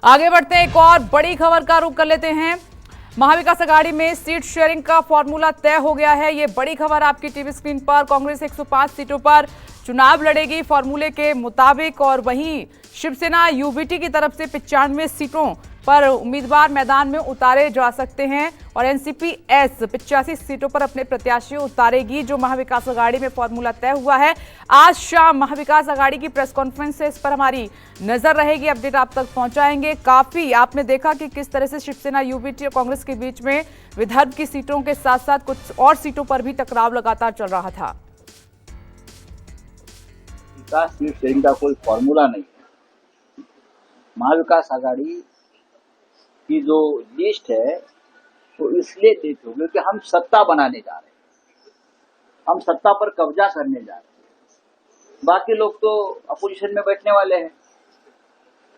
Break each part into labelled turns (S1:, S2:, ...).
S1: आगे बढ़ते हैं, एक और बड़ी खबर का रुख कर लेते हैं। महाविकास अघाड़ी में सीट शेयरिंग का फॉर्मूला तय हो गया है। ये बड़ी खबर आपकी टीवी स्क्रीन पर। कांग्रेस 105 सीटों पर चुनाव लड़ेगी फॉर्मूले के मुताबिक, और वहीं शिवसेना यूबीटी की तरफ से 95 सीटों पर उम्मीदवार मैदान में उतारे जा सकते हैं, और एनसीपी एस 85 सीटों पर अपने प्रत्याशी उतारेगी। जो महाविकास अघाड़ी में फॉर्मूला तय हुआ है, आज शाम महाविकास अघाड़ी की प्रेस कॉन्फ्रेंस से इस पर हमारी नजर रहेगी, अपडेट आप तक पहुंचाएंगे। काफी आपने देखा कि किस तरह से शिवसेना यूबीटी और कांग्रेस के बीच में विदर्भ की सीटों के साथ साथ कुछ और सीटों पर भी टकराव लगातार चल रहा था।
S2: सीट शेयरिंग का कोई फॉर्मूला नहीं है। महाविकास आघाड़ी की जो लिस्ट है वो इसलिए देते हो कि हम सत्ता बनाने जा रहे हैं, हम सत्ता पर कब्जा करने जा रहे हैं। बाकी लोग तो अपोजिशन में बैठने वाले हैं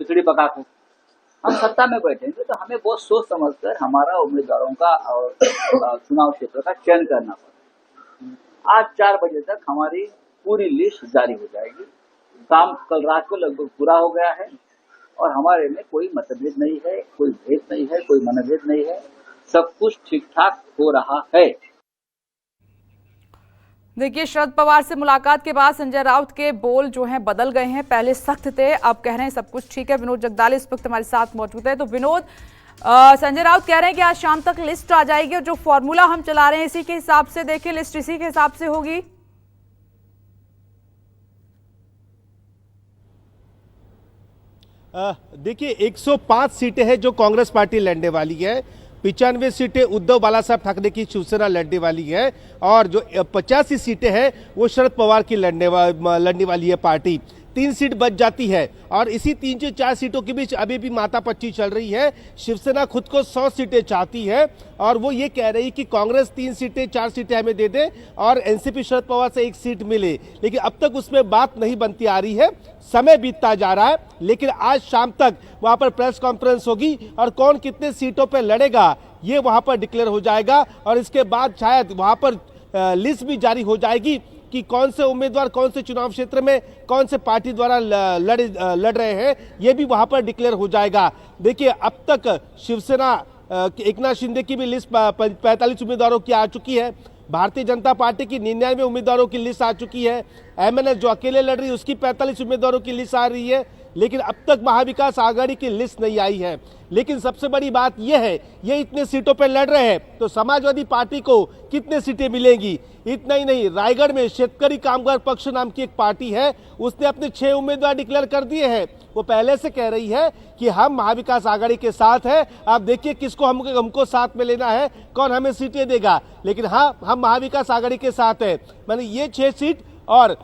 S2: खिचड़ी पका कर। हम सत्ता में बैठेंगे तो हमें बहुत सोच समझकर हमारा उम्मीदवारों का और चुनाव क्षेत्र का चयन करना पड़ेगा। आज 4 बजे तक हमारी पूरी लिस्ट जारी हो जाएगी। काम कल रात को लगभग पूरा हो गया है और हमारे में कोई मतभेद नहीं है, कोई भेद नहीं है, कोई मनभेद नहीं है। सब कुछ ठीक ठाक हो रहा है।
S1: देखिए, शरद पवार से मुलाकात के बाद संजय राउत के बोल जो हैं बदल गए हैं। पहले सख्त थे, अब कह रहे हैं सब कुछ ठीक है। विनोद जगदाले इस वक्त हमारे साथ मौजूद है। तो विनोद, संजय राउत कह रहे हैं कि आज शाम तक लिस्ट आ जाएगी और जो फॉर्मूला हम चला रहे हैं इसी के हिसाब से, देखिए लिस्ट इसी के हिसाब से होगी।
S3: देखिए 105 सीटें हैं जो कांग्रेस पार्टी लड़ने वाली है, 95 सीटें उद्धव बालासाहब ठाकरे की शिवसेना लड़ने वाली है, और जो 85 सीटें हैं वो शरद पवार की लड़ने वाली है पार्टी। 3 सीट बच जाती है, और इसी 3 से 4 सीटों के बीच अभी भी मातापच्ची चल रही है। शिवसेना खुद को 100 सीटें चाहती है, और वो ये कह रही कि कांग्रेस 3 सीटें 4 सीटें हमें दे दे और एनसीपी शरद पवार से 1 सीट मिले, लेकिन अब तक उसमें बात नहीं बनती आ रही है। समय बीतता जा रहा है, लेकिन आज शाम तक वहां पर प्रेस कॉन्फ्रेंस होगी और कौन कितने सीटों पर लड़ेगा ये वहां पर डिक्लेयर हो जाएगा, और इसके बाद शायद वहां पर लिस्ट भी जारी हो जाएगी कि कौन से उम्मीदवार कौन से चुनाव क्षेत्र में कौन से पार्टी द्वारा लड़ रहे हैं, ये भी वहां पर डिक्लेयर हो जाएगा। देखिए, अब तक शिवसेना एकनाथ शिंदे की भी लिस्ट 45 उम्मीदवारों की आ चुकी है। भारतीय जनता पार्टी की 99 उम्मीदवारों की लिस्ट आ चुकी है। एमएनएस जो अकेले लड़ रही है उसकी 45 उम्मीदवारों की लिस्ट आ रही है, लेकिन अब तक महाविकास आघाड़ी की लिस्ट नहीं आई है। लेकिन सबसे बड़ी बात यह है, ये इतने सीटों पर लड़ रहे हैं तो समाजवादी पार्टी को कितने सीटें मिलेंगी। इतना ही नहीं, रायगढ़ में शेतकरी कामगार पक्ष नाम की एक पार्टी है, उसने अपने 6 उम्मीदवार डिक्लेयर कर दिए हैं। वो पहले से कह रही है कि हम महाविकास आघाड़ी के साथ है, आप देखिए किसको हमको साथ में लेना है, कौन हमें सीटें देगा, लेकिन हाँ, हम महाविकास आघाड़ी के साथ है। मैंने ये 6 सीट और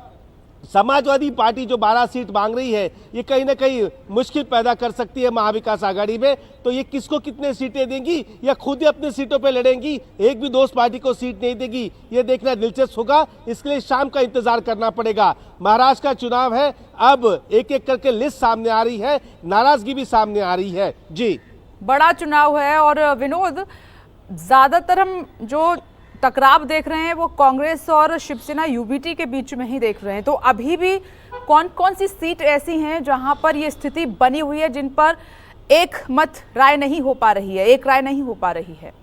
S3: समाजवादी पार्टी जो 12 सीट मांग रही है, ये कहीं ना कहीं मुश्किल पैदा कर सकती है महाविकास आघाड़ी में। तो ये किसको कितने सीटें देंगी या खुद ही अपने सीटों पे लड़ेंगी, एक भी दोस्त पार्टी को सीट नहीं देगी, ये देखना दिलचस्प होगा। इसके लिए शाम का इंतजार करना पड़ेगा। महाराष्ट्र का चुनाव है, अब एक एक करके लिस्ट सामने आ रही है, नाराजगी भी सामने आ रही है। जी,
S1: बड़ा चुनाव है, और विनोद, ज्यादातर हम जो टकराव देख रहे हैं वो कांग्रेस और शिवसेना यूबीटी के बीच में ही देख रहे हैं। तो अभी भी कौन कौन सी सीट ऐसी हैं जहां पर ये स्थिति बनी हुई है, जिन पर एक मत राय नहीं हो पा रही है, एक राय नहीं हो पा रही है?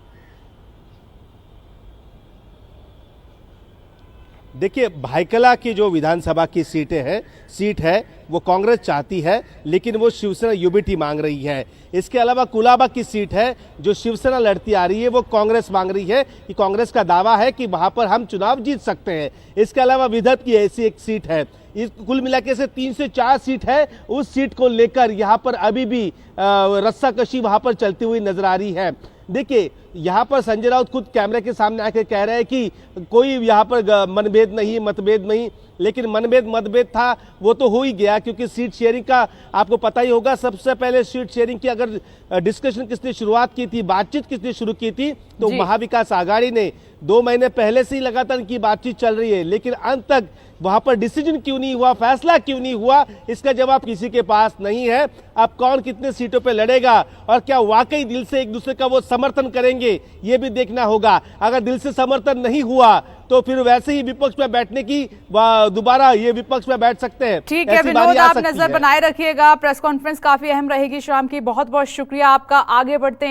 S3: देखिए, भाईकला की जो विधानसभा की सीट है वो कांग्रेस चाहती है, लेकिन वो शिवसेना यूबीटी मांग रही है। इसके अलावा कुलाबा की सीट है जो शिवसेना लड़ती आ रही है, वो कांग्रेस मांग रही है कि कांग्रेस का दावा है कि वहां पर हम चुनाव जीत सकते हैं। इसके अलावा विदर्भ की ऐसी एक सीट है। इस कुल मिलाकर से 3 से 4 सीट है। उस सीट को लेकर यहाँ पर अभी भी रस्साकशी वहां पर चलती हुई नजर आ रही है। देखिए, यहाँ पर संजय राउत खुद कैमरे के सामने आकर कह रहे हैं कि कोई यहाँ पर मनभेद नहीं, मतभेद नहीं, लेकिन मनभेद मतभेद था वो तो हो ही गया, क्योंकि सीट शेयरिंग का आपको पता ही होगा। सबसे पहले सीट शेयरिंग की अगर डिस्कशन किसने शुरुआत की थी, बातचीत किसने शुरू की थी, तो महाविकास आघाड़ी ने। 2 महीने पहले से ही लगातार इनकी बातचीत चल रही है, लेकिन अंत तक वहां पर डिसीजन क्यों नहीं हुआ, फैसला क्यों नहीं हुआ, इसका जवाब किसी के पास नहीं है। अब कौन कितने सीटों पे लड़ेगा और क्या वाकई दिल से एक दूसरे का वो समर्थन करेंगे करेंगे ये भी देखना होगा। अगर दिल से समर्थन नहीं हुआ तो फिर वैसे ही विपक्ष में बैठने की दोबारा ये विपक्ष में बैठ सकते हैं।
S1: ठीक है विनोद, आप नजर बनाए रखिएगा। प्रेस कॉन्फ्रेंस काफी अहम रहेगी शाम की। बहुत बहुत शुक्रिया आपका। आगे बढ़ते हैं।